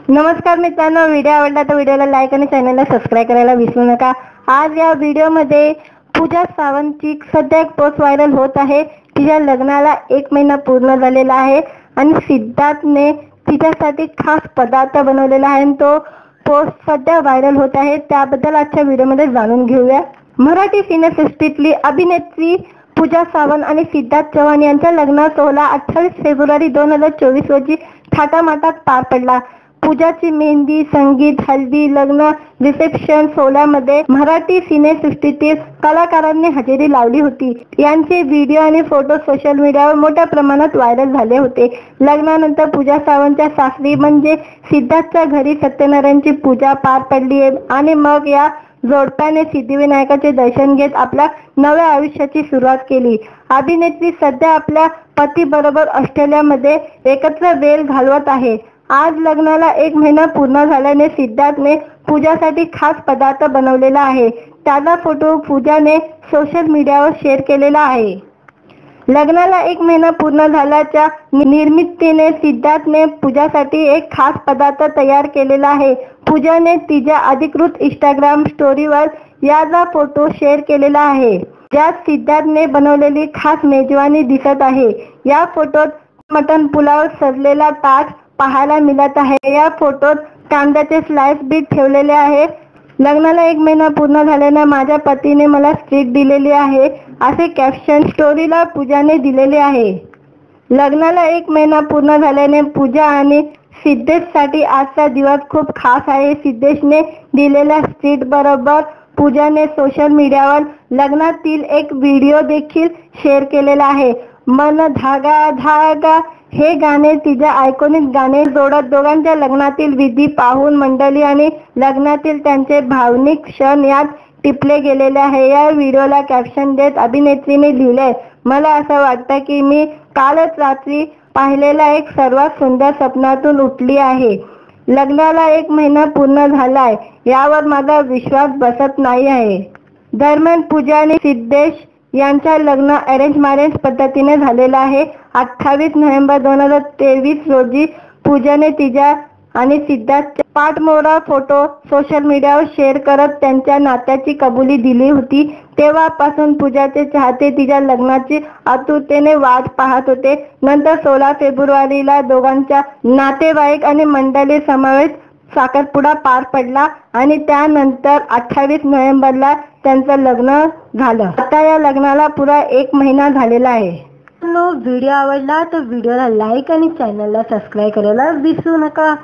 नमस्कार मित्रांनो, व्हिडिओ आवडला तर व्हिडिओला लाईक आणि चॅनलला सबस्क्राईब करायला विसरू नका। आज या व्हिडिओमध्ये पूजा सावंतची सध्या एक पोस्ट व्हायरल होत आहे। तिच्या लग्नाला 1 महिना पूर्ण झालेला आहे आणि सिद्धार्थने तिच्यासाठी खास पदार्थ बनवलेला आहे आणि तो पोस्ट सध्या व्हायरल होत आहे। त्याबद्दल आजच्या व्हिडिओमध्ये जाणून घेऊया। मराठी सिनेसृष्टीतली अभिनेत्री पूजा सावंत आणि सिद्धार्थ चव्हाण यांचा लग्न सोहळा 28 फेब्रुवारी 2024 रोजी थाटामाटात पार पडला। पूजाची मेहंदी, संगीत, हल्दी, लग्न, रिसेप्शन सोहळ्यामध्ये मराठी सिनेसृष्टीतील कलाकारांनी हजेरी लावली होती। यांचे व्हिडिओ आणि फोटो सोशल मीडियावर मोठ्या प्रमाणात व्हायरल झाले होते। लग्नानंतर पूजा सावंतच्या सासरी म्हणजे सिद्धार्थच्या घरी सत्यनारायणची पूजा पार पडली आणि मग या जोडप्याने सिद्धिविनायकाचे दर्शन घेत आपल्या नव्या आयुष्याची सुरुवात केली। अभिनेत्री सध्या आपल्या पतीबरोबर ऑस्ट्रेलियामध्ये एकत्र वेळ घालवत आहे। आज लग्नाला 1 महिना पूर्ण झाल्याने सिद्धार्थने पूजासाठी खास पदार्थ बनवलेला आहे। त्याचा फोटो पूजाने सोशल मीडियावर शेअर केलेला आहे। लग्नाला 1 महिना पूर्ण झाल्याच्या निमित्ताने सिद्धार्थने पूजासाठी एक खास पदार्थ तयार केलेला आहे। पूजाने तिच्या अधिकृत इंस्टाग्राम स्टोरीवर याचा फोटो शेअर केलेला आहे, ज्यात सिद्धार्थने बनवलेली खास मेजवानी दिसत आहे। या फोटोत मटण पुलाव सजलेला ताट पाहायला मिळत आहे। या फोटोत कांद्याचे स्लाइस बीट ठेवलेले आहे। लग्नाला 1 महिना पूर्ण झाल्याने माझ्या पतीने मला स्ट्रीट दिलेली आहे, असे कॅप्शन स्टोरीला पूजाने दिलेले आहे। लग्नाला 1 महिना पूर्ण झाल्याने पूजा आणि सिद्धेशसाठी आजचा दिवस खूप खास आहे। सिद्धेशने दिलेल्या स्ट्रीट बरोबर पूजाने सोशल मीडियावर लग्नातील एक व्हिडिओ देखील शेअर केलेला आहे। मन धागा धागा हे गाणे तिच्या आयकॉनिक गाणे जोडत दोघांच्या लग्नातील विधी पाहून मंडळी आणि लग्नातील त्यांचे भावनिक क्षण यात टिपले गेलेले आहे। या व्हिडिओला कॅप्शन देत अभिनेत्रीने लिहिले, मला असं वाटतं की मी कालच रात्री पाहिलेला एक सर्वात सुंदर स्वप्नातून उठली आहे। लग्नाला 1 महिना पूर्ण झालाय यावर माझा विश्वास बसत नाही आहे। दरम्यान पूजा आणि सिद्धेश यांच्या लग्न अरेंज मॅरेज पद्धतीने झालेलं आहे। 28 नोव्हेंबर 2023 रोजी पूजाने तिच्या आणि सिद्धार्थचा पाठमोरा फोटो सोशल मीडियावर शेअर करत त्यांच्या नात्याची कबुली दिली होती। तेव्हापासून पूजाचे चाहते तिच्या लग्नाची आतुरतेने वाट पाहत होते। नंतर 16 फेब्रुवारीला दोघांच्या नातेवाईक आणि मंडळी समवेत साखरपुडा पार पडला आणि त्यानंतर 28 नोव्हेंबरला त्यांचं लग्न झालं। आता या लग्नाला पुरा 1 महिना झालेला आहे। व्हिडिओ आवडला तर व्हिडिओला लाईक आणि चॅनलला सबस्क्राईब करायला विसरू नका।